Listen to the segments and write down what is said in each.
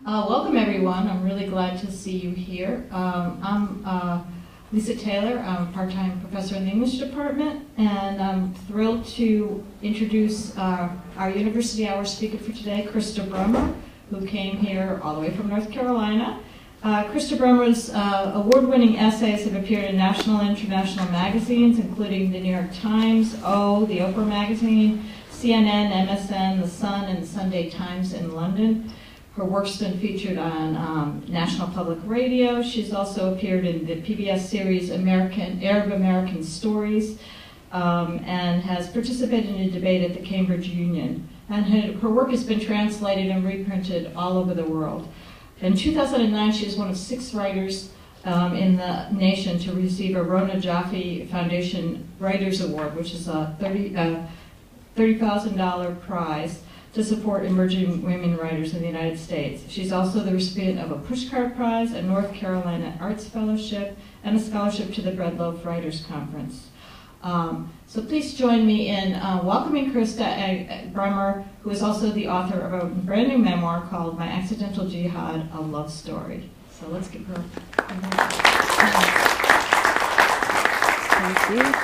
Welcome everyone. I'm really glad to see you here. I'm Lisa Taylor. I'm a part-time professor in the English department, and I'm thrilled to introduce our University Hour speaker for today, Krista Bremer, who came here all the way from North Carolina. Krista Bremer's award-winning essays have appeared in national and international magazines, including the New York Times, O, the Oprah magazine, CNN, MSN, The Sun, and the Sunday Times in London. Her work's been featured on National Public Radio. She's also appeared in the PBS series Arab American Stories, and has participated in a debate at the Cambridge Union. And her work has been translated and reprinted all over the world. In 2009, she was one of 6 writers in the nation to receive a Rona Jaffe Foundation Writers Award, which is a $30,000 prize to support emerging women writers in the United States. She's also the recipient of a Pushcart Prize, a North Carolina Arts Fellowship, and a scholarship to the Bread Loaf Writers Conference. So please join me in welcoming Krista Bremer, who is also the author of a brand new memoir called My Accidental Jihad, A Love Story. So let's give her. Thank you.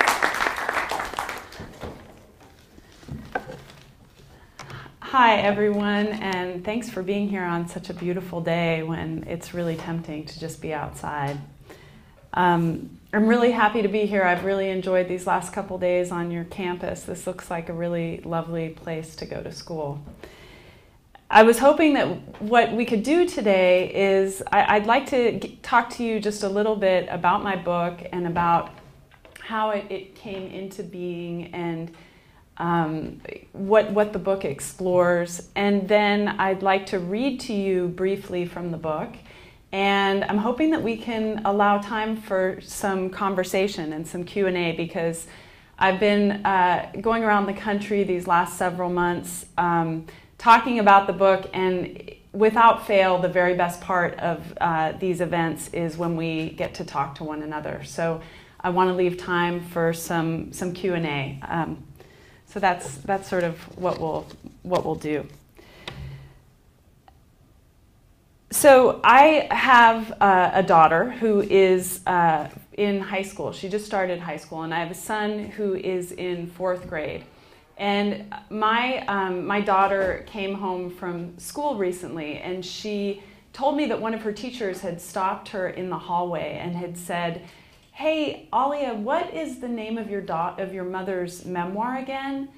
Hi everyone, and thanks for being here on such a beautiful day when it's really tempting to just be outside. I'm really happy to be here. I've really enjoyed these last couple days on your campus. This looks like a really lovely place to go to school. I was hoping that what we could do today is I'd like to talk to you just a little bit about my book and about how it came into being and what the book explores. And then I'd like to read to you briefly from the book. And I'm hoping that we can allow time for some conversation and some Q&A, because I've been going around the country these last several months talking about the book, and without fail, the very best part of these events is when we get to talk to one another. So I want to leave time for some Q&A. So that's sort of what we'll do. So I have a daughter who is in high school. She just started high school, and I have a son who is in 4th grade. And my daughter came home from school recently, and she told me that one of her teachers had stopped her in the hallway and had said, "Hey, Alia, what is the name of your mother's memoir again?"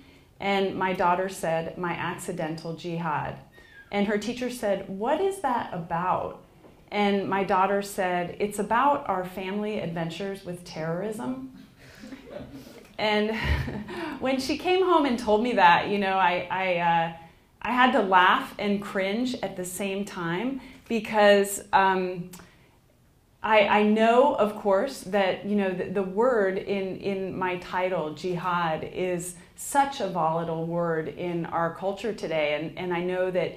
And my daughter said, "My Accidental Jihad." And her teacher said, "What is that about?" And my daughter said, "It's about our family adventures with terrorism." And when she came home and told me that, you know, I had to laugh and cringe at the same time, because I know, of course, that, you know, the word in my title, jihad, is such a volatile word in our culture today. And I know that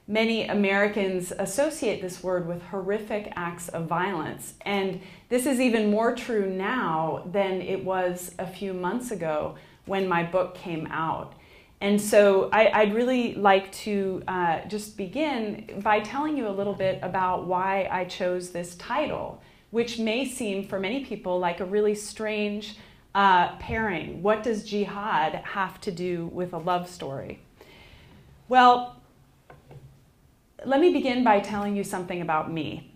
many Americans associate this word with horrific acts of violence. And this is even more true now than it was a few months ago when my book came out. And so I'd really like to just begin by telling you a little bit about why I chose this title, which may seem for many people like a really strange pairing. What does jihad have to do with a love story? Well, let me begin by telling you something about me.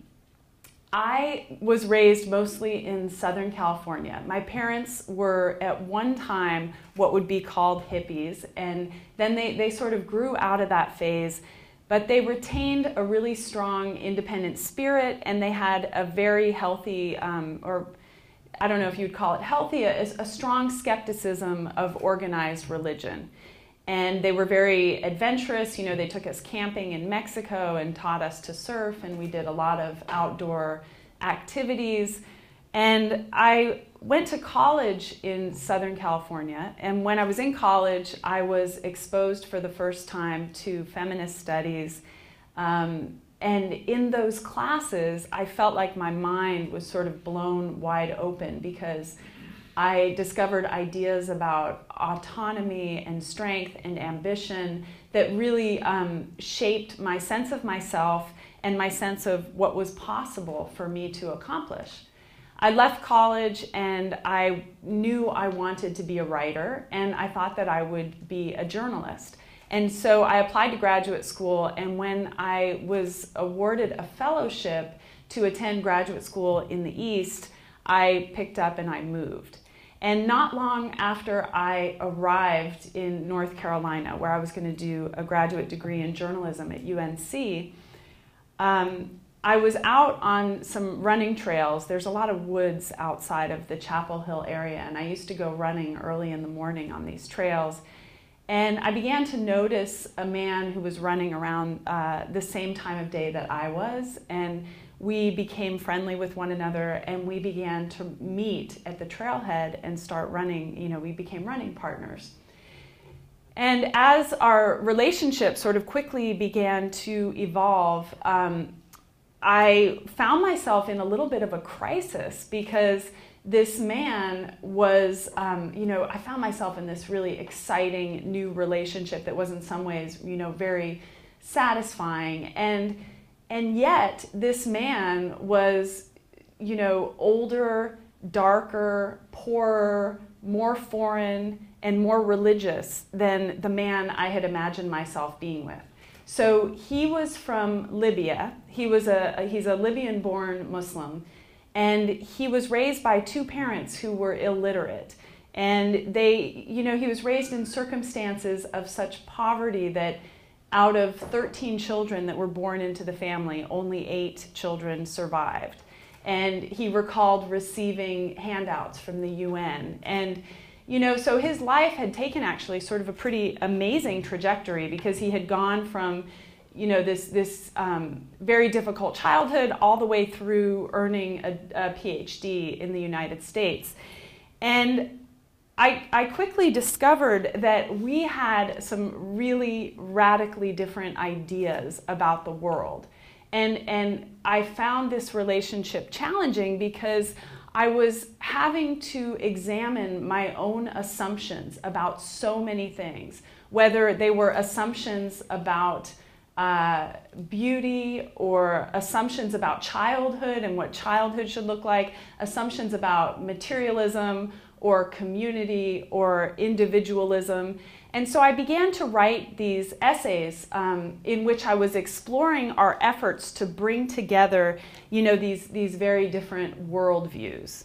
I was raised mostly in Southern California. My parents were at one time what would be called hippies, and then they sort of grew out of that phase, but they retained a really strong independent spirit, and they had a very healthy, or I don't know if you'd call it healthy, a strong skepticism of organized religion. And they were very adventurous. You know, they took us camping in Mexico and taught us to surf, and we did a lot of outdoor activities. And I went to college in Southern California, and when I was in college, I was exposed for the first time to feminist studies. And in those classes, I felt like my mind was sort of blown wide open, because I discovered ideas about autonomy and strength and ambition that really shaped my sense of myself and my sense of what was possible for me to accomplish. I left college and I knew I wanted to be a writer, and I thought that I would be a journalist. And so I applied to graduate school, and when I was awarded a fellowship to attend graduate school in the East, I picked up and I moved. And not long after I arrived in North Carolina, where I was going to do a graduate degree in journalism at UNC, I was out on some running trails. There's a lot of woods outside of the Chapel Hill area, and I used to go running early in the morning on these trails. And I began to notice a man who was running around the same time of day that I was, and we became friendly with one another, and we began to meet at the trailhead and start running. You know, we became running partners. And as our relationship sort of quickly began to evolve, I found myself in a little bit of a crisis, because this man was, I found myself in this really exciting new relationship that was in some ways, very satisfying. And yet this man was, older, darker, poorer, more foreign, and more religious than the man I had imagined myself being with. So he was from Libya. He's a Libyan-born Muslim. And he was raised by two parents who were illiterate. And he was raised in circumstances of such poverty that out of 13 children that were born into the family, only 8 children survived. And he recalled receiving handouts from the UN. And, so his life had taken actually sort of a pretty amazing trajectory, because he had gone from this very difficult childhood all the way through earning a PhD in the United States. And I quickly discovered that we had some really radically different ideas about the world. And I found this relationship challenging, because I was having to examine my own assumptions about so many things, whether they were assumptions about beauty, or assumptions about childhood and what childhood should look like, assumptions about materialism or community or individualism. And so I began to write these essays in which I was exploring our efforts to bring together, these very different worldviews.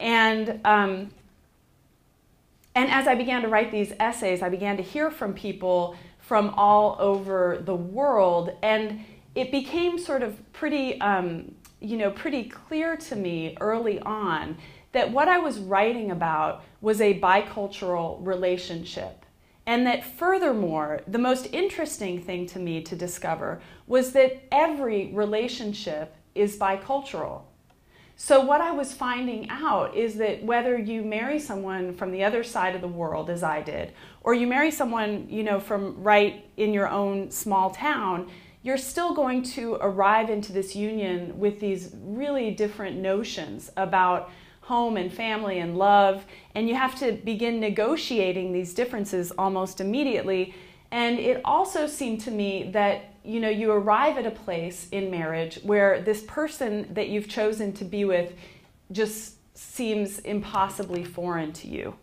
And as I began to write these essays, I began to hear from people from all over the world, and it became sort of pretty clear to me early on that what I was writing about was a bicultural relationship. And that furthermore, the most interesting thing to me to discover was that every relationship is bicultural. So what I was finding out is that whether you marry someone from the other side of the world, as I did, or you marry someone, from right in your own small town, you're still going to arrive into this union with these really different notions about home and family and love, and you have to begin negotiating these differences almost immediately. And it also seemed to me that you arrive at a place in marriage where this person that you've chosen to be with just seems impossibly foreign to you.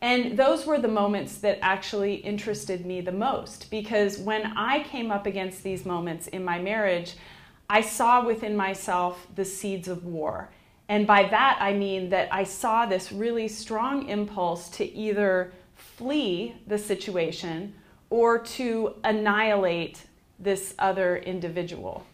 And those were the moments that actually interested me the most, because when I came up against these moments in my marriage, I saw within myself the seeds of war. And by that I mean that I saw this really strong impulse to either flee the situation or to annihilate this other individual.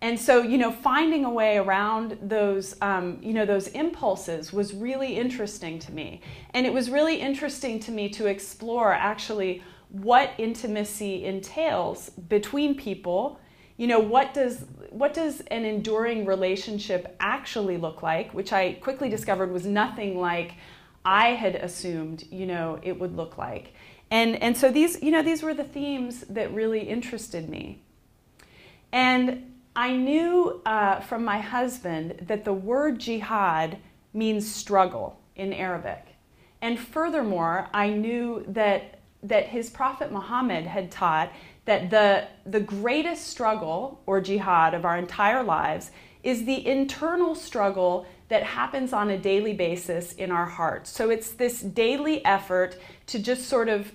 And so, finding a way around those, those impulses was really interesting to me. And it was really interesting to me to explore actually what intimacy entails between people. What does an enduring relationship actually look like, which I quickly discovered was nothing like I had assumed, it would look like. And so these were the themes that really interested me. And I knew from my husband that the word jihad means struggle in Arabic. And furthermore, I knew that his Prophet Muhammad had taught that the greatest struggle or jihad of our entire lives is the internal struggle that happens on a daily basis in our hearts. So it's this daily effort to just sort of,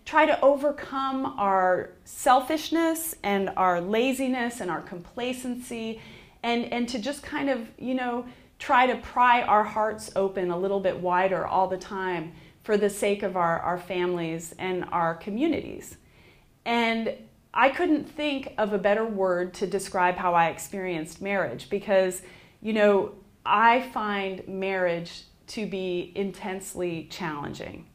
try to overcome our selfishness and our laziness and our complacency, and to just kind of, try to pry our hearts open a little bit wider all the time for the sake of our families and our communities. And I couldn't think of a better word to describe how I experienced marriage, because, I find marriage to be intensely challenging.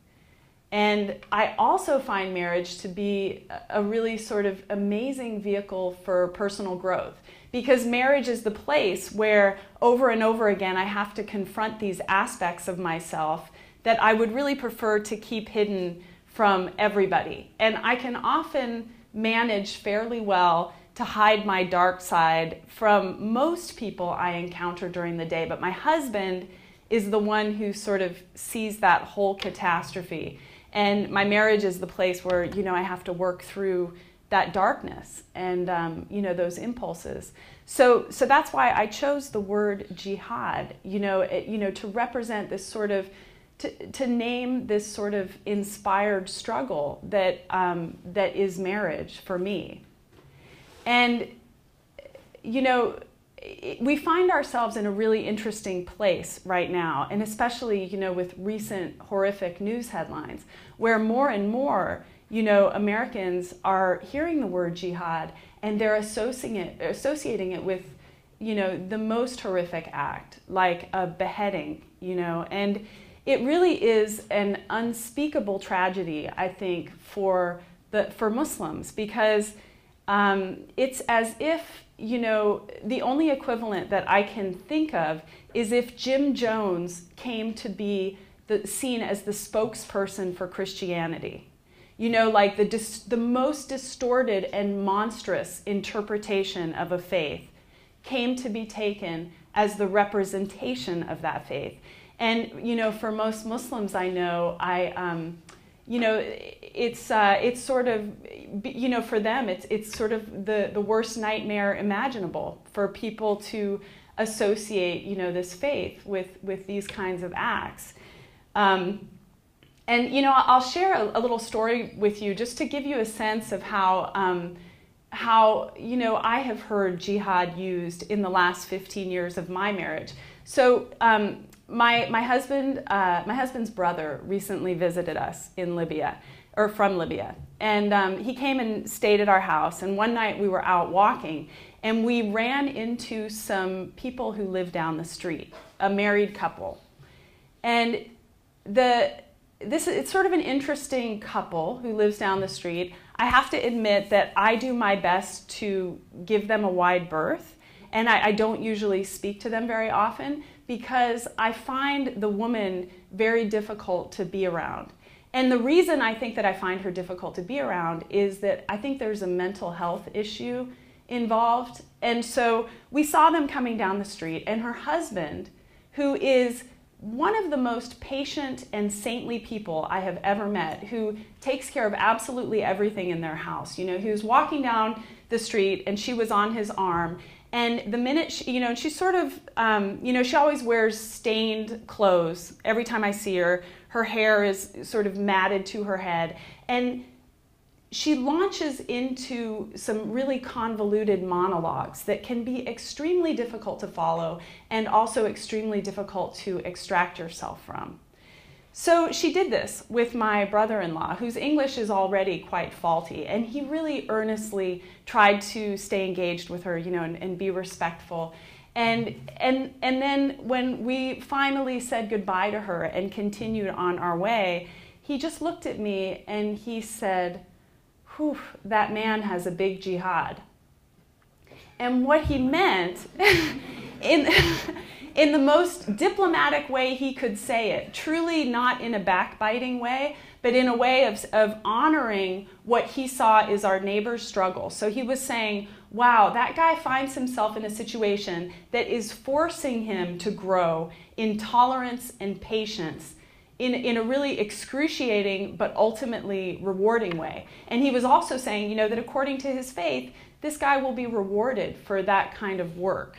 And I also find marriage to be a really sort of amazing vehicle for personal growth, because marriage is the place where over and over again I have to confront these aspects of myself that I would really prefer to keep hidden from everybody. And I can often manage fairly well to hide my dark side from most people I encounter during the day. But my husband is the one who sort of sees that whole catastrophe. And my marriage is the place where, I have to work through that darkness and, those impulses. So that's why I chose the word jihad, to represent this sort of, to name this sort of inspired struggle that is marriage for me. And, we find ourselves in a really interesting place right now, and especially, with recent horrific news headlines, where more and more, Americans are hearing the word jihad and they're associating it with, the most horrific act, like a beheading, and it really is an unspeakable tragedy, I think, for Muslims, because it's as if, the only equivalent that I can think of is if Jim Jones came to be seen as the spokesperson for Christianity. Like the most distorted and monstrous interpretation of a faith came to be taken as the representation of that faith. And, for most Muslims I know, it's sort of, for them, it's sort of the worst nightmare imaginable for people to associate, this faith with these kinds of acts. And, I'll share a little story with you just to give you a sense of how I have heard jihad used in the last 15 years of my marriage. So, my husband's brother recently visited us in Libya, or from Libya, and he came and stayed at our house. And one night we were out walking, and we ran into some people who live down the street, a married couple, and it's sort of an interesting couple who lives down the street. I have to admit that I do my best to give them a wide berth, and I don't usually speak to them very often, because I find the woman very difficult to be around. And the reason I think that I find her difficult to be around is that I think there's a mental health issue involved. And so we saw them coming down the street, and her husband, who is one of the most patient and saintly people I have ever met, who takes care of absolutely everything in their house. He was walking down the street and she was on his arm. And the minute she sort of, she always wears stained clothes every time I see her. Her hair is sort of matted to her head. And she launches into some really convoluted monologues that can be extremely difficult to follow and also extremely difficult to extract yourself from. So she did this with my brother-in-law, whose English is already quite faulty, and he really earnestly tried to stay engaged with her, and be respectful. And then when we finally said goodbye to her and continued on our way, he just looked at me and he said, "Whew, that man has a big jihad." And what he meant in the most diplomatic way he could say it, truly not in a backbiting way, but in a way of honoring what he saw is our neighbor's struggle. So he was saying, wow, that guy finds himself in a situation that is forcing him to grow in tolerance and patience in a really excruciating but ultimately rewarding way. And he was also saying, you know, that according to his faith, this guy will be rewarded for that kind of work.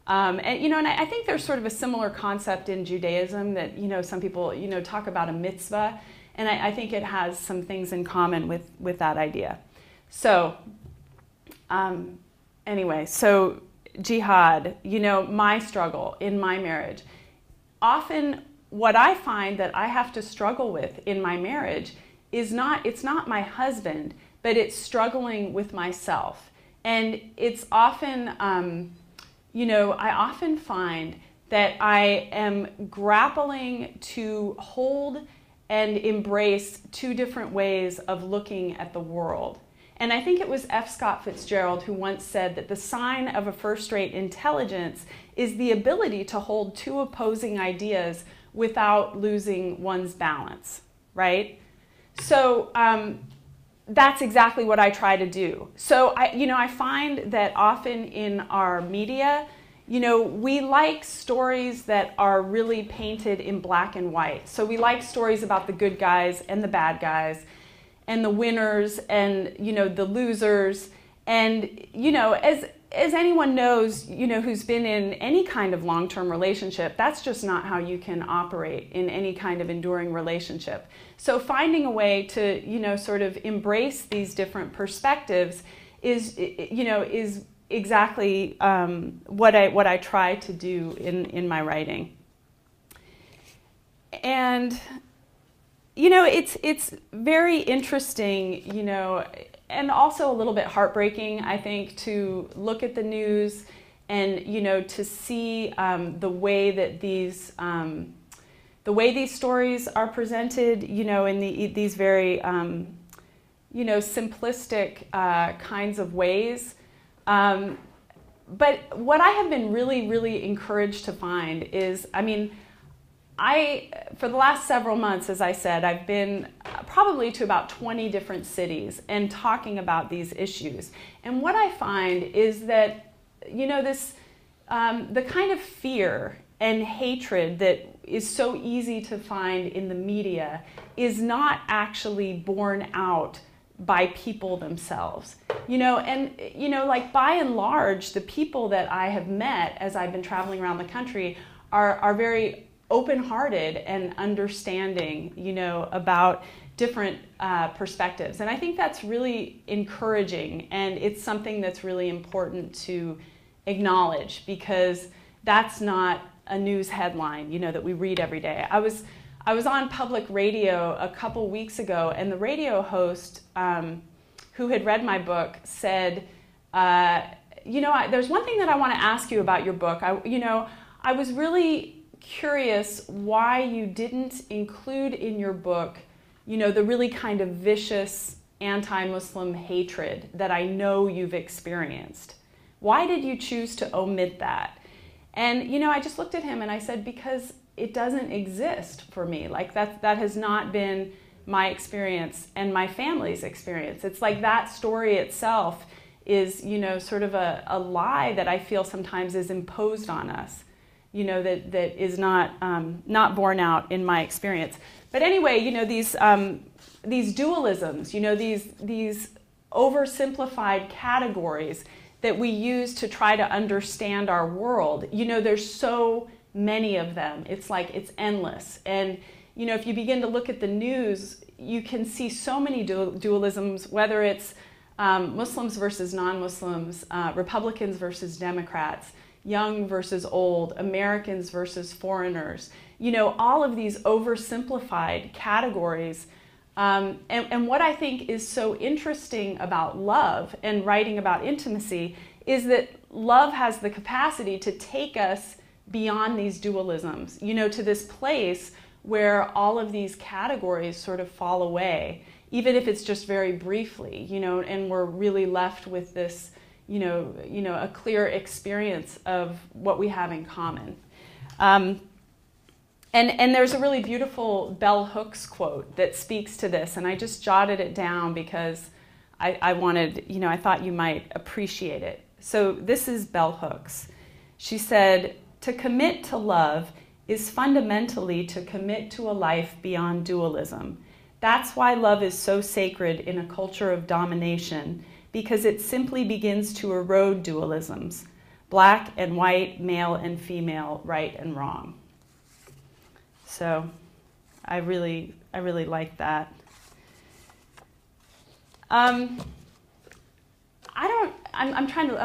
And you know, and I think there's sort of a similar concept in Judaism that, you know, some people, you know, talk about a mitzvah, and I think it has some things in common with that idea. So anyway, so jihad, you know, my struggle in my marriage. Often what I find that I have to struggle with in my marriage is it's not my husband, but it's struggling with myself. And it's often, you know, I often find that I am grappling to hold and embrace two different ways of looking at the world. And I think it was F. Scott Fitzgerald who once said that the sign of a first-rate intelligence is the ability to hold two opposing ideas without losing one's balance, right? So that's exactly what I try to do. So I find that often in our media, you know, we like stories that are really painted in black and white. So we like stories about the good guys and the bad guys, and the winners and, you know, the losers. And, you know, as anyone knows, you know, who's been in any kind of long-term relationship, that's just not how you can operate in any kind of enduring relationship. So finding a way to, you know, sort of embrace these different perspectives is, you know, is exactly what I try to do in my writing. And you know, it's very interesting, you know, and also a little bit heartbreaking, I think, to look at the news and, you know, to see the way that these stories are presented, you know, in these very, you know, simplistic kinds of ways. But what I have been really, really encouraged to find is, I mean, for the last several months, as I said, I've been probably to about 20 different cities and talking about these issues. And what I find is that, you know, this, the kind of fear and hatred that is so easy to find in the media is not actually borne out by people themselves. You know, and, you know, like by and large, the people that I have met as I've been traveling around the country are very open-hearted and understanding, you know, about different perspectives. And I think that's really encouraging, and it's something that's really important to acknowledge, because that's not a news headline, you know, that we read every day. I was on public radio a couple weeks ago, and the radio host who had read my book said, you know, there's one thing that I want to ask you about your book. I was really curious why you didn't include in your book, you know, the really kind of vicious anti-Muslim hatred that I know you've experienced. Why did you choose to omit that? And, you know, I just looked at him and I said, because it doesn't exist for me. Like that has not been my experience and my family's experience. It's like that story itself is, you know, sort of a lie that I feel sometimes is imposed on us, you know, that is not borne out in my experience. But anyway, you know, these dualisms, you know, these oversimplified categories that we use to try to understand our world, you know, there's so many of them. It's like, it's endless. And, you know, if you begin to look at the news, you can see so many dualisms, whether it's Muslims versus non-Muslims, Republicans versus Democrats, young versus old, Americans versus foreigners, you know, all of these oversimplified categories. And what I think is so interesting about love and writing about intimacy is that love has the capacity to take us beyond these dualisms, you know, to this place where all of these categories sort of fall away, even if it's just very briefly, you know, and we're really left with this, you know, a clear experience of what we have in common. And there's a really beautiful Bell Hooks quote that speaks to this, and I just jotted it down because I wanted, you know, I thought you might appreciate it. So this is Bell Hooks. She said, "To commit to love is fundamentally to commit to a life beyond dualism. That's why love is so sacred in a culture of domination, because it simply begins to erode dualisms, black and white, male and female, right and wrong. So I really like that. I'm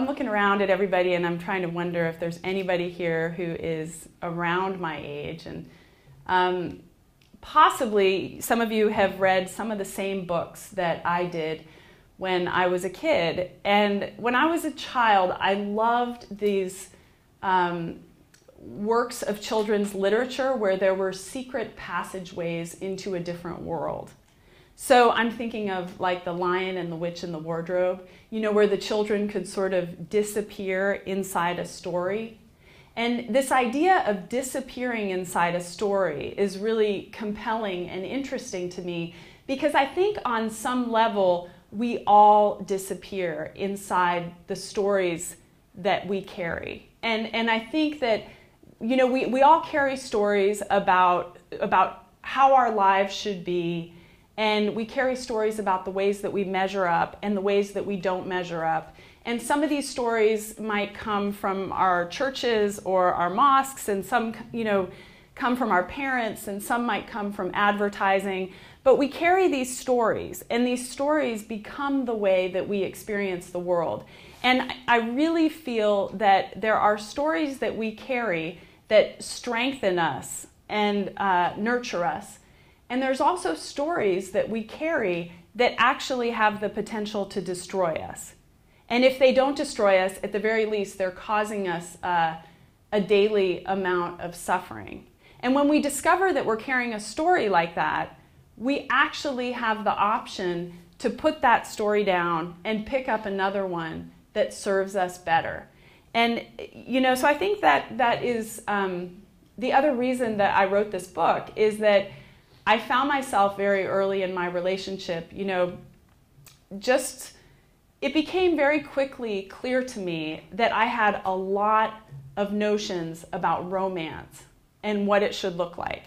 looking around at everybody, and I'm trying to wonder if there's anybody here who is around my age, and possibly some of you have read some of the same books that I did when I was a kid. And when I was a child, I loved these works of children's literature where there were secret passageways into a different world. So I'm thinking of like The Lion and the Witch and the Wardrobe, where the children could sort of disappear inside a story. And this idea of disappearing inside a story is really compelling and interesting to me, because I think on some level we all disappear inside the stories that we carry. And I think that we all carry stories about how our lives should be, and we carry stories about the ways that we measure up and the ways that we don't measure up. And some of these stories might come from our churches or our mosques, and some come from our parents, and some might come from advertising. But we carry these stories, and these stories become the way that we experience the world. And I really feel that there are stories that we carry that strengthen us and nurture us. And there's also stories that we carry that actually have the potential to destroy us. And if they don't destroy us, at the very least, they're causing us a daily amount of suffering. And when we discover that we're carrying a story like that, we actually have the option to put that story down and pick up another one that serves us better. And, so I think that is the other reason that I wrote this book, is that I found myself very early in my relationship, it became very quickly clear to me that I had a lot of notions about romance and what it should look like.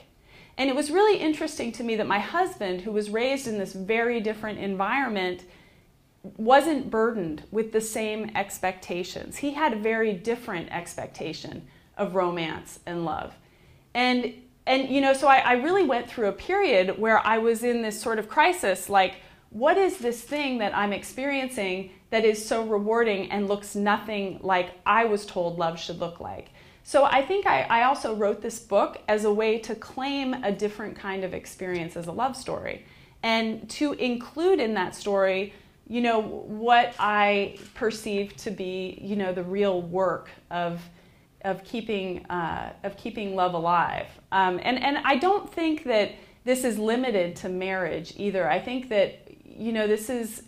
And it was really interesting to me that my husband, who was raised in this very different environment, wasn't burdened with the same expectations. He had a very different expectation of romance and love. And so I really went through a period where I was in this sort of crisis, like, what is this thing that I'm experiencing that is so rewarding and looks nothing like I was told love should look like? So I think I also wrote this book as a way to claim a different kind of experience as a love story, and to include in that story, what I perceive to be, the real work of keeping love alive. And I don't think that this is limited to marriage either. I think that, this is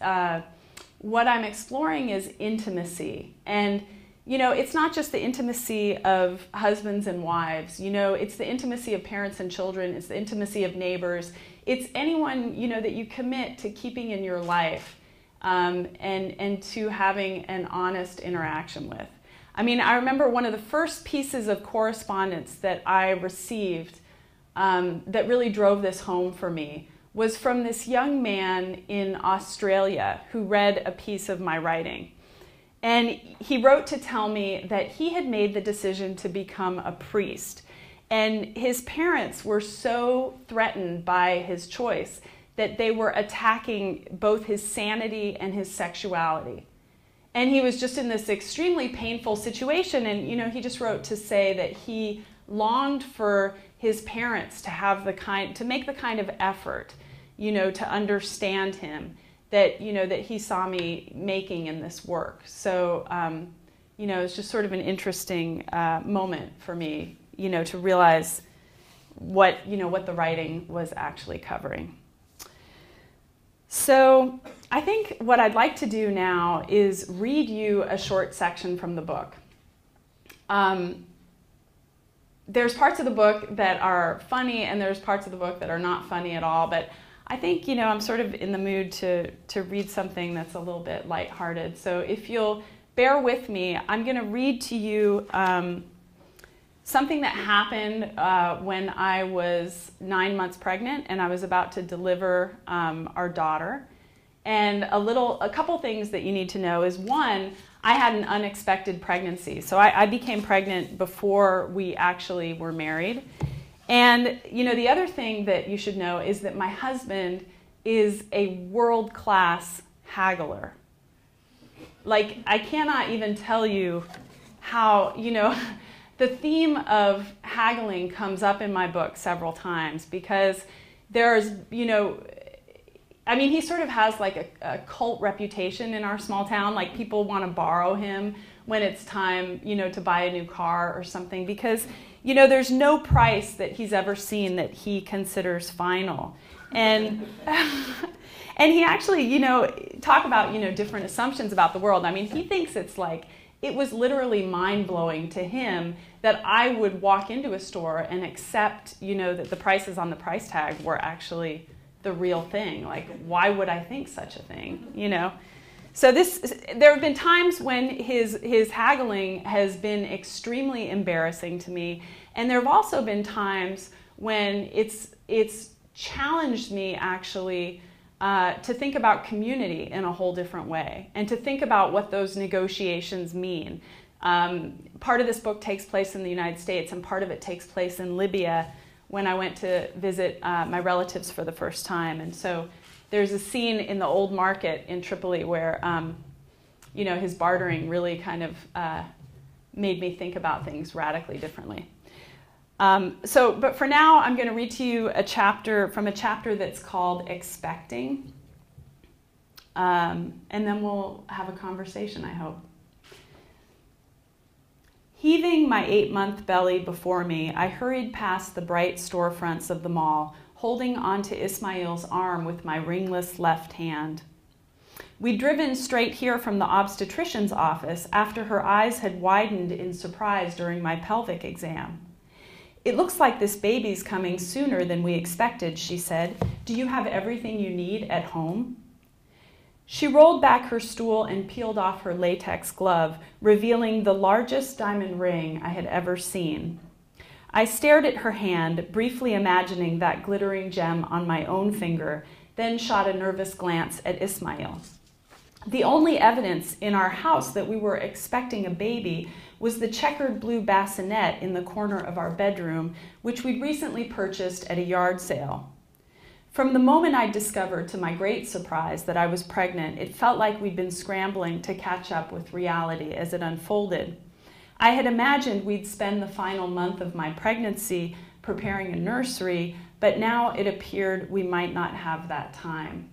what I'm exploring is intimacy. And, it's not just the intimacy of husbands and wives. It's the intimacy of parents and children. It's the intimacy of neighbors. It's anyone, that you commit to keeping in your life, and to having an honest interaction with. I mean, I remember one of the first pieces of correspondence that I received that really drove this home for me was from this young man in Australia who read a piece of my writing. And he wrote to tell me that he had made the decision to become a priest. And his parents were so threatened by his choice that they were attacking both his sanity and his sexuality. And he was just in this extremely painful situation. And, he just wrote to say that he longed for his parents to make the kind of effort, to understand him that, that he saw me making in this work. So, it's just sort of an interesting moment for me, to realize what the writing was actually covering. So I think what I'd like to do now is read you a short section from the book. There's parts of the book that are funny, and there's parts of the book that are not funny at all, but I think, I'm sort of in the mood to read something that's a little bit lighthearted. So if you'll bear with me, I'm going to read to you something that happened when I was 9 months pregnant and I was about to deliver our daughter. And a couple things that you need to know is, one, I had an unexpected pregnancy. So I became pregnant before we actually were married. And, the other thing that you should know is that my husband is a world-class haggler. Like, I cannot even tell you how, the theme of haggling comes up in my book several times because there's, he sort of has like a cult reputation in our small town. Like, people want to borrow him when it's time, to buy a new car or something because, there's no price that he's ever seen that he considers final. And and he actually, talk about, different assumptions about the world. I mean, he thinks it was literally mind-blowing to him that I would walk into a store and accept, that the prices on the price tag were actually the real thing. Like, why would I think such a thing, So there have been times when his haggling has been extremely embarrassing to me, and there have also been times when it's challenged me actually to think about community in a whole different way and to think about what those negotiations mean. Part of this book takes place in the United States and part of it takes place in Libya when I went to visit my relatives for the first time. And so there's a scene in the old market in Tripoli where, his bartering really kind of made me think about things radically differently. But for now, I'm going to read to you a chapter that's called Expecting. And then we'll have a conversation, I hope. Heaving my 8-month belly before me, I hurried past the bright storefronts of the mall, holding onto Ismail's arm with my ringless left hand. We'd driven straight here from the obstetrician's office after her eyes had widened in surprise during my pelvic exam. "It looks like this baby's coming sooner than we expected," she said. "Do you have everything you need at home?" She rolled back her stool and peeled off her latex glove, revealing the largest diamond ring I had ever seen. I stared at her hand, briefly imagining that glittering gem on my own finger, then shot a nervous glance at Ismail. The only evidence in our house that we were expecting a baby was the checkered blue bassinet in the corner of our bedroom, which we'd recently purchased at a yard sale. From the moment I discovered, to my great surprise, that I was pregnant, it felt like we'd been scrambling to catch up with reality as it unfolded. I had imagined we'd spend the final month of my pregnancy preparing a nursery, but now it appeared we might not have that time.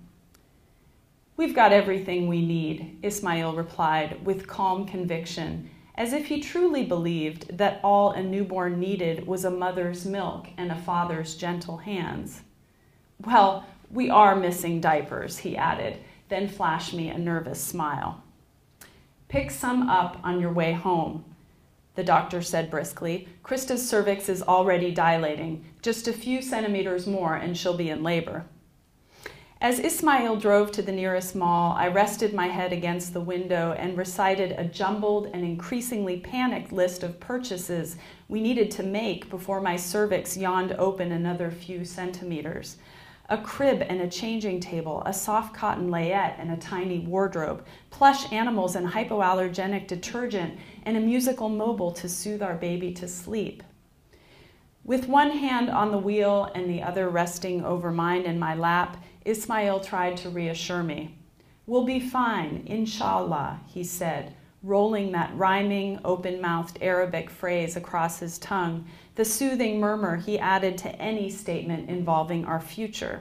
"We've got everything we need," Ismail replied with calm conviction, as if he truly believed that all a newborn needed was a mother's milk and a father's gentle hands. "Well, we are missing diapers," he added, then flashed me a nervous smile. "Pick some up on your way home," the doctor said briskly. "Krista's cervix is already dilating. Just a few centimeters more and she'll be in labor." As Ismail drove to the nearest mall, I rested my head against the window and recited a jumbled and increasingly panicked list of purchases we needed to make before my cervix yawned open another few centimeters. A crib and a changing table, a soft cotton layette and a tiny wardrobe, plush animals and hypoallergenic detergent, and a musical mobile to soothe our baby to sleep. With one hand on the wheel and the other resting over mine in my lap, Ismail tried to reassure me. "We'll be fine, inshallah," he said, rolling that rhyming, open-mouthed Arabic phrase across his tongue, the soothing murmur he added to any statement involving our future.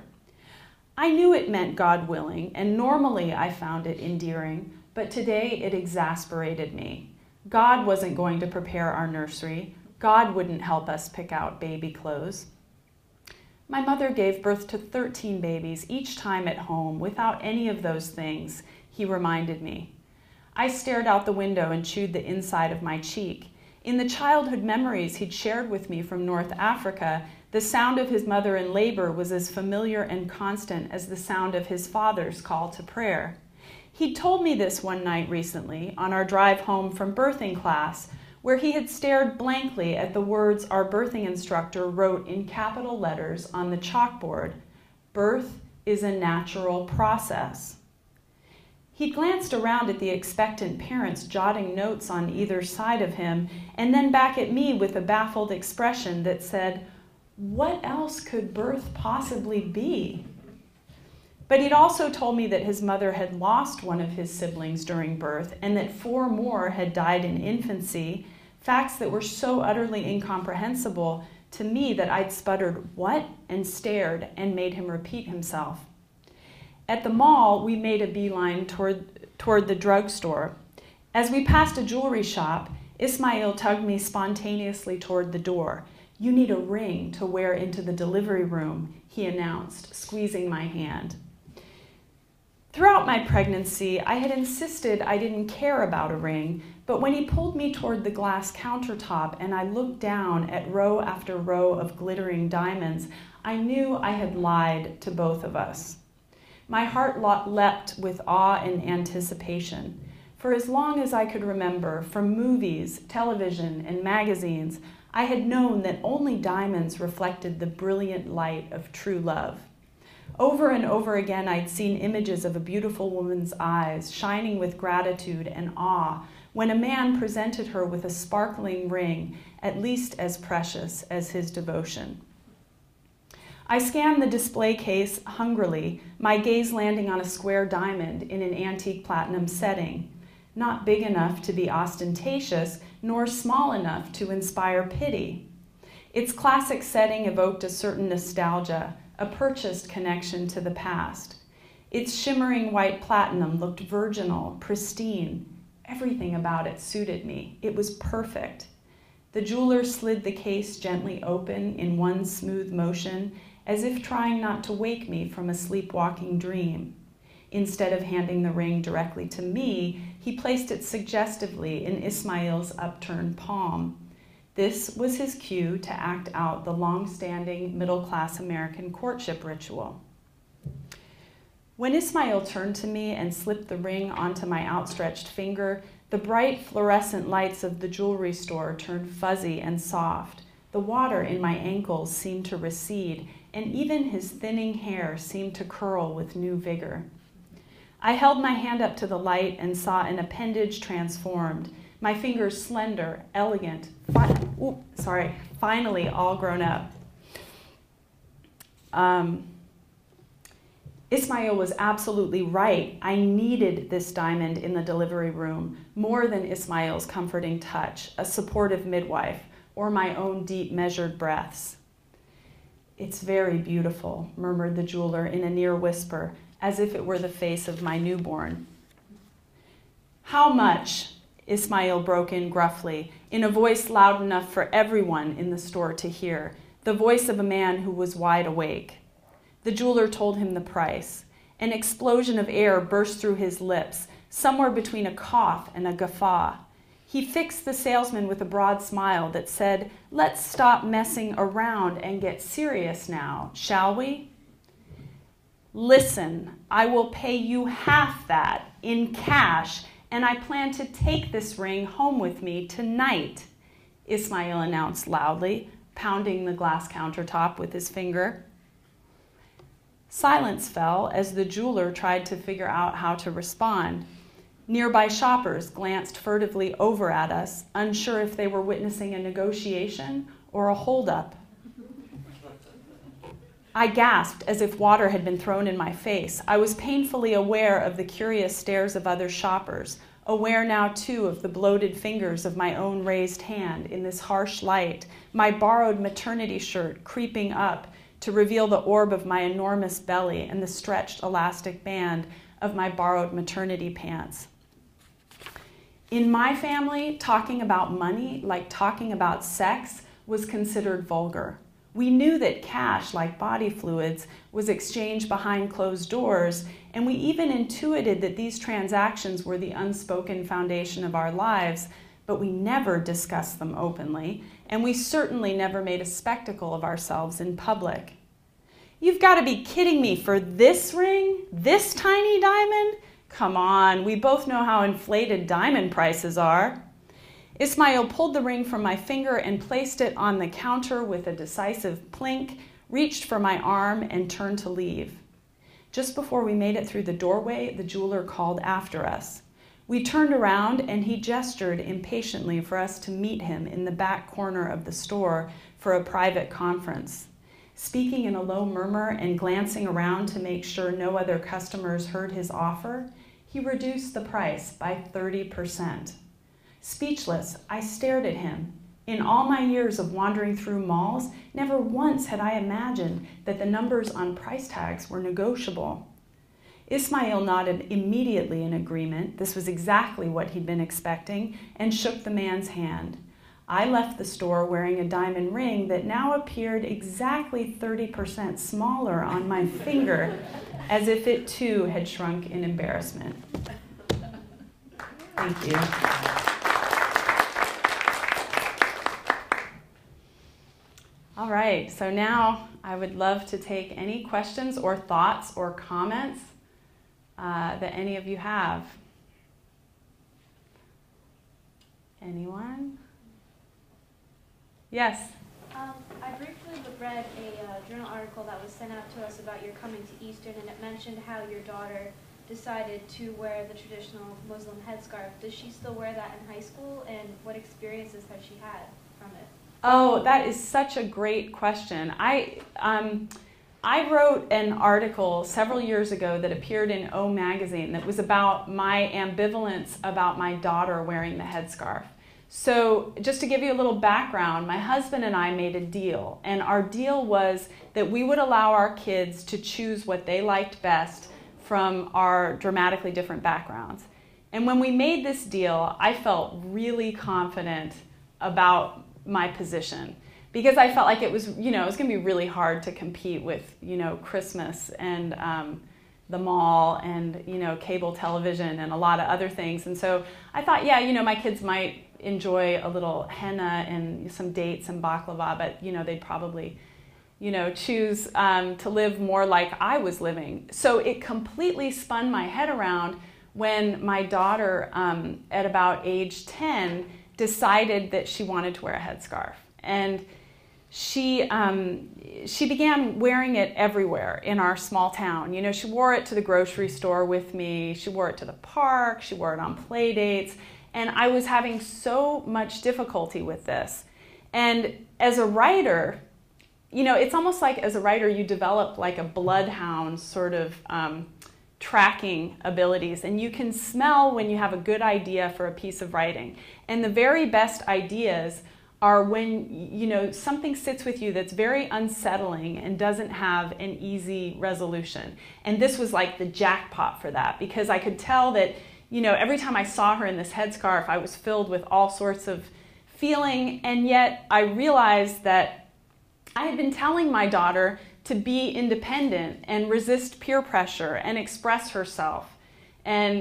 I knew it meant God willing, and normally I found it endearing, but today it exasperated me. God wasn't going to prepare our nursery. God wouldn't help us pick out baby clothes. My mother gave birth to 13 babies, each time at home, without any of those things, he reminded me. I stared out the window and chewed the inside of my cheek. In the childhood memories he'd shared with me from North Africa, the sound of his mother in labor was as familiar and constant as the sound of his father's call to prayer. He'd told me this one night recently, on our drive home from birthing class, where he had stared blankly at the words our birthing instructor wrote in capital letters on the chalkboard, "Birth is a natural process." He glanced around at the expectant parents jotting notes on either side of him, and then back at me with a baffled expression that said, "What else could birth possibly be?" But he'd also told me that his mother had lost one of his siblings during birth and that 4 more had died in infancy, facts that were so utterly incomprehensible to me that I'd sputtered, "What?" and stared and made him repeat himself. At the mall, we made a beeline toward the drugstore. As we passed a jewelry shop, Ismail tugged me spontaneously toward the door. "You need a ring to wear into the delivery room," he announced, squeezing my hand. Throughout my pregnancy, I had insisted I didn't care about a ring, but when he pulled me toward the glass countertop and I looked down at row after row of glittering diamonds, I knew I had lied to both of us. My heart leapt with awe and anticipation. For as long as I could remember, from movies, television, and magazines, I had known that only diamonds reflected the brilliant light of true love. Over and over again, I'd seen images of a beautiful woman's eyes shining with gratitude and awe when a man presented her with a sparkling ring at least as precious as his devotion. I scanned the display case hungrily, my gaze landing on a square diamond in an antique platinum setting, not big enough to be ostentatious, nor small enough to inspire pity. Its classic setting evoked a certain nostalgia, a purchased connection to the past. Its shimmering white platinum looked virginal, pristine. Everything about it suited me. It was perfect. The jeweler slid the case gently open in one smooth motion, as if trying not to wake me from a sleepwalking dream. Instead of handing the ring directly to me, he placed it suggestively in Ismail's upturned palm. This was his cue to act out the long-standing middle-class American courtship ritual. When Ismail turned to me and slipped the ring onto my outstretched finger, the bright fluorescent lights of the jewelry store turned fuzzy and soft. The water in my ankles seemed to recede, and even his thinning hair seemed to curl with new vigor. I held my hand up to the light and saw an appendage transformed, my fingers slender, elegant, finally all grown up. Ismail was absolutely right. I needed this diamond in the delivery room more than Ismail's comforting touch, a supportive midwife, or my own deep measured breaths. "It's very beautiful," murmured the jeweler in a near whisper, as if it were the face of my newborn. "How much?" Ismail broke in gruffly, in a voice loud enough for everyone in the store to hear, the voice of a man who was wide awake. The jeweler told him the price. An explosion of air burst through his lips, somewhere between a cough and a guffaw. He fixed the salesman with a broad smile that said, "Let's stop messing around and get serious now, shall we?" "Listen, I will pay you half that in cash, and I plan to take this ring home with me tonight," Ismail announced loudly, pounding the glass countertop with his finger. Silence fell as the jeweler tried to figure out how to respond. Nearby shoppers glanced furtively over at us, unsure if they were witnessing a negotiation or a holdup. I gasped as if water had been thrown in my face. I was painfully aware of the curious stares of other shoppers, aware now too of the bloated fingers of my own raised hand in this harsh light, my borrowed maternity shirt creeping up to reveal the orb of my enormous belly and the stretched elastic band of my borrowed maternity pants. In my family, talking about money, like talking about sex, was considered vulgar. We knew that cash, like body fluids, was exchanged behind closed doors, and we even intuited that these transactions were the unspoken foundation of our lives, but we never discussed them openly, and we certainly never made a spectacle of ourselves in public. "You've got to be kidding me for this ring? This tiny diamond? Come on, we both know how inflated diamond prices are." Ismail pulled the ring from my finger and placed it on the counter with a decisive plink, reached for my arm, and turned to leave. Just before we made it through the doorway, the jeweler called after us. We turned around, and he gestured impatiently for us to meet him in the back corner of the store for a private conference. Speaking in a low murmur and glancing around to make sure no other customers heard his offer, he reduced the price by 30%. Speechless, I stared at him. In all my years of wandering through malls, never once had I imagined that the numbers on price tags were negotiable. Ismail nodded immediately in agreement. This was exactly what he'd been expecting, and shook the man's hand. I left the store wearing a diamond ring that now appeared exactly 30% smaller on my finger, as if it too had shrunk in embarrassment. Thank you. All right, so now I would love to take any questions or thoughts or comments that any of you have. Anyone? Yes? I briefly read a journal article that was sent out to us about your coming to Eastern, and it mentioned how your daughter decided to wear the traditional Muslim headscarf. Does she still wear that in high school, and what experiences has she had from it? Oh, that is such a great question. I wrote an article several years ago that appeared in O Magazine that was about my ambivalence about my daughter wearing the headscarf. So just to give you a little background, my husband and I made a deal, and our deal was that we would allow our kids to choose what they liked best from our dramatically different backgrounds. And when we made this deal, I felt really confident about my position, because I felt like it was, it was going to be really hard to compete with, Christmas and the mall and, cable television and a lot of other things. And so I thought, my kids might enjoy a little henna and some dates and baklava, but, they'd probably, choose to live more like I was living. So it completely spun my head around when my daughter, at about age 10, decided that she wanted to wear a headscarf. And she began wearing it everywhere in our small town. She wore it to the grocery store with me. She wore it to the park. She wore it on play dates. And I was having so much difficulty with this. And as a writer, it's almost like as a writer you develop like a bloodhound sort of tracking abilities, and you can smell when you have a good idea for a piece of writing. And the very best ideas are when something sits with you that's very unsettling and doesn't have an easy resolution. And this was like the jackpot for that, because I could tell that every time I saw her in this headscarf, I was filled with all sorts of feeling, and yet I realized that I had been telling my daughter to be independent and resist peer pressure and express herself. And,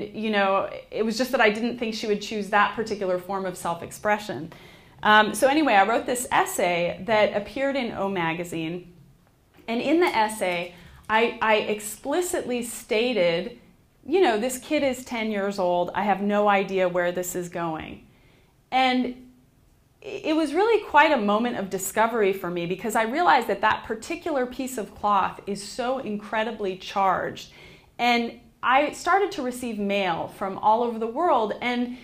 it was just that I didn't think she would choose that particular form of self-expression. So anyway, I wrote this essay that appeared in O Magazine. And in the essay, I explicitly stated, this kid is 10 years old. I have no idea where this is going. And it was really quite a moment of discovery for me, because I realized that that particular piece of cloth is so incredibly charged. And I started to receive mail from all over the world, and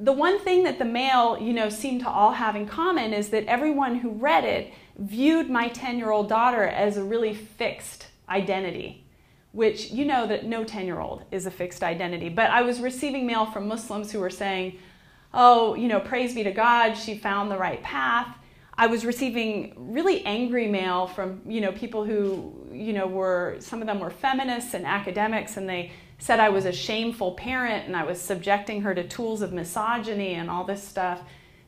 the one thing that the mail, seemed to all have in common is that everyone who read it viewed my 10-year-old daughter as a really fixed identity, which that no 10-year-old is a fixed identity. But I was receiving mail from Muslims who were saying, oh, praise be to God, she found the right path. I was receiving really angry mail from, people who, some of them were feminists and academics, and they said I was a shameful parent and I was subjecting her to tools of misogyny and all this stuff.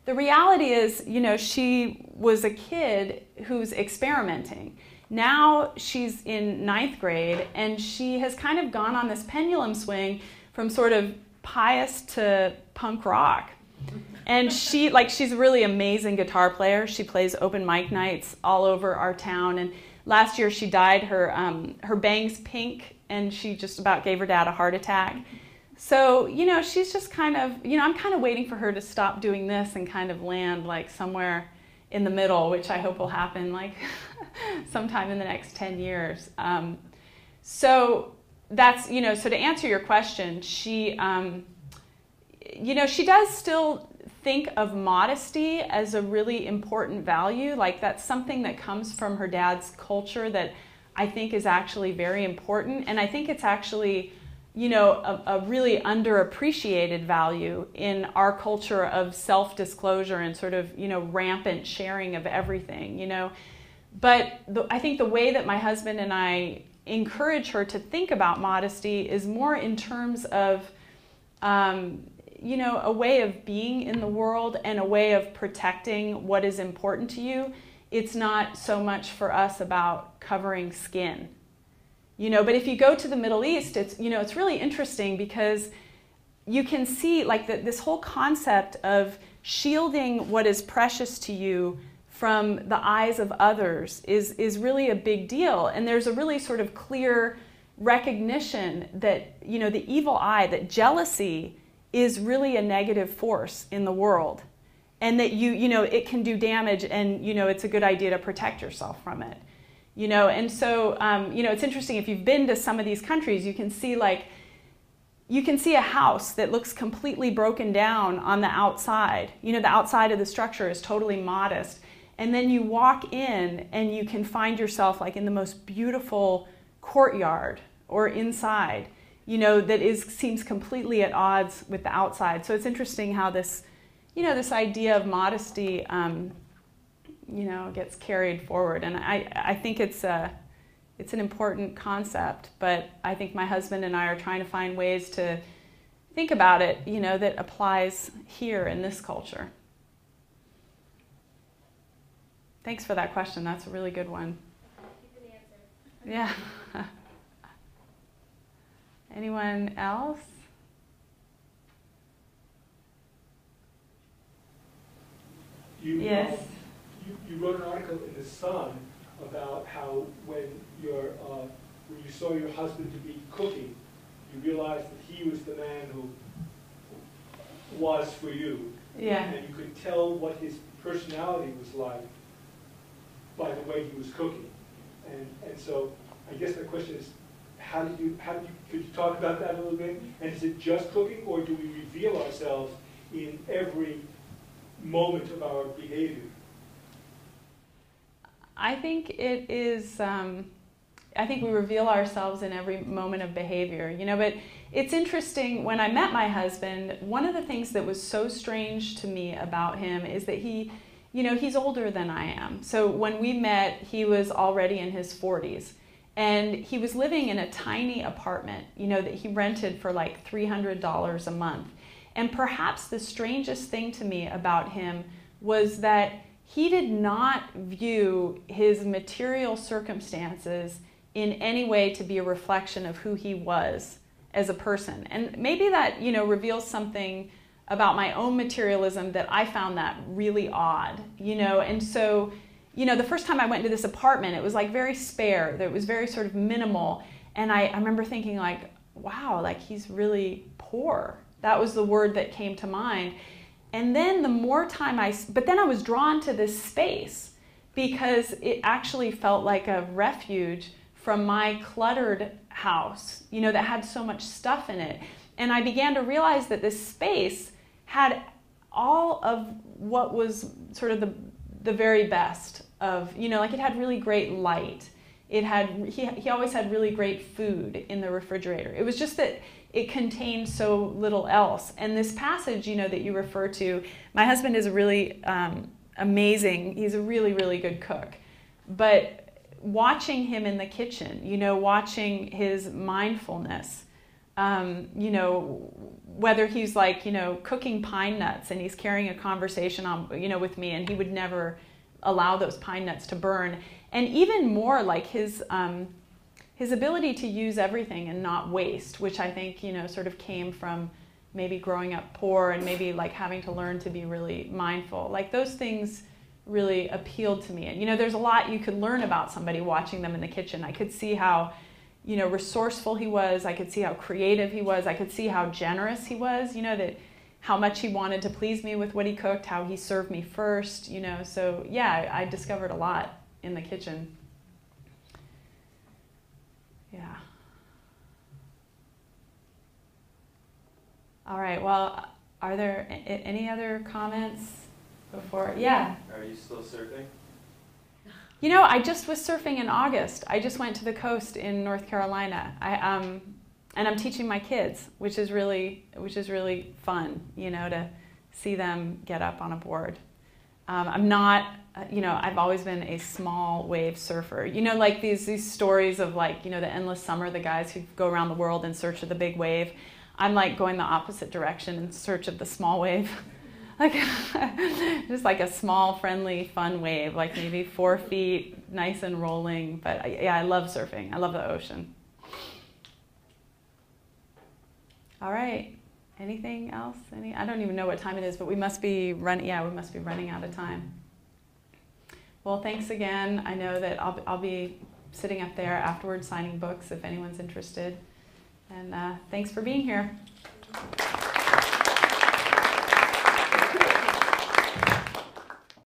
The reality is, she was a kid who's experimenting. Now she's in 9th grade, and she has kind of gone on this pendulum swing from sort of pious to punk rock. And she's a really amazing guitar player. She plays open mic nights all over our town. And last year she dyed her bangs pink, and she just about gave her dad a heart attack. So, she's just kind of, I'm kind of waiting for her to stop doing this and kind of land like somewhere in the middle, which I hope will happen like sometime in the next 10 years. So that's, so to answer your question, she does still think of modesty as a really important value. Like that's something that comes from her dad's culture that I think is actually very important. And I think it's actually, a really underappreciated value in our culture of self-disclosure and sort of, rampant sharing of everything, But I think the way that my husband and I encourage her to think about modesty is more in terms of, a way of being in the world and a way of protecting what is important to you. It's not so much for us about covering skin. But if you go to the Middle East, it's really interesting because you can see like this whole concept of shielding what is precious to you from the eyes of others is really a big deal. And there's a really sort of clear recognition that, the evil eye, that jealousy is really a negative force in the world. And that it can do damage and, it's a good idea to protect yourself from it. And so, it's interesting, if you've been to some of these countries, you can see a house that looks completely broken down on the outside. The outside of the structure is totally modest. And then you walk in and you can find yourself like in the most beautiful courtyard or inside, that seems completely at odds with the outside. So it's interesting how this, this idea of modesty, gets carried forward. And I think it's an important concept, but I think my husband and I are trying to find ways to think about it, that applies here in this culture. Thanks for that question. That's a really good one. Thank you for the answer. Yeah. Anyone else? Yes. You wrote an article in The Sun about how when you saw your husband to be cooking, you realized that he was the man who was for you. Yeah. And you could tell what his personality was like by the way he was cooking. And so I guess my question is, could you talk about that a little bit? And is it just cooking, or do we reveal ourselves in every moment of our behavior? I think it is, I think we reveal ourselves in every moment of behavior, but it's interesting, when I met my husband, one of the things that was so strange to me about him is that he's older than I am. So when we met, he was already in his 40s. And he was living in a tiny apartment, that he rented for like $300 a month. And perhaps the strangest thing to me about him was that he did not view his material circumstances in any way to be a reflection of who he was as a person. And maybe that, reveals something about my own materialism that I found that really odd, And so, the first time I went into this apartment, it was like very spare. It was very sort of minimal. And I remember thinking like, wow, like he's really poor. That was the word that came to mind. And then the more time but then I was drawn to this space because it actually felt like a refuge from my cluttered house, that had so much stuff in it. And I began to realize that this space had all of what was sort of the very best of, like it had really great light. It had, he always had really great food in the refrigerator. It was just that it contained so little else. And this passage, that you refer to, my husband is a really amazing, he's a really, really good cook. But watching him in the kitchen, watching his mindfulness, whether he's like, cooking pine nuts and he's carrying a conversation on, with me, and he would never allow those pine nuts to burn. And even more like his ability to use everything and not waste, which I think, sort of came from maybe growing up poor and maybe like having to learn to be really mindful. Like those things really appealed to me. And, there's a lot you could learn about somebody watching them in the kitchen. I could see how, you know, resourceful he was. I could see how creative he was. I could see how generous he was, you know, that how much he wanted to please me with what he cooked, how he served me first, you know. So yeah, I discovered a lot in the kitchen. Yeah. All right, well, are there any other comments before? Yeah. Are you still surfing? You know, I just was surfing in August. I just went to the coast in North Carolina. And I'm teaching my kids, which is really fun, you know, to see them get up on a board. I'm not, you know, I've always been a small wave surfer. You know, like these stories of, like, you know, the endless summer, the guys who go around the world in search of the big wave. I'm like going the opposite direction in search of the small wave. Like just like a small, friendly, fun wave, like maybe 4 feet, nice and rolling. But yeah, I love surfing. I love the ocean. All right. Anything else? I don't even know what time it is, but we must be running. Yeah, we must be running out of time. Well, thanks again. I know that I'll be sitting up there afterwards signing books if anyone's interested. And thanks for being here.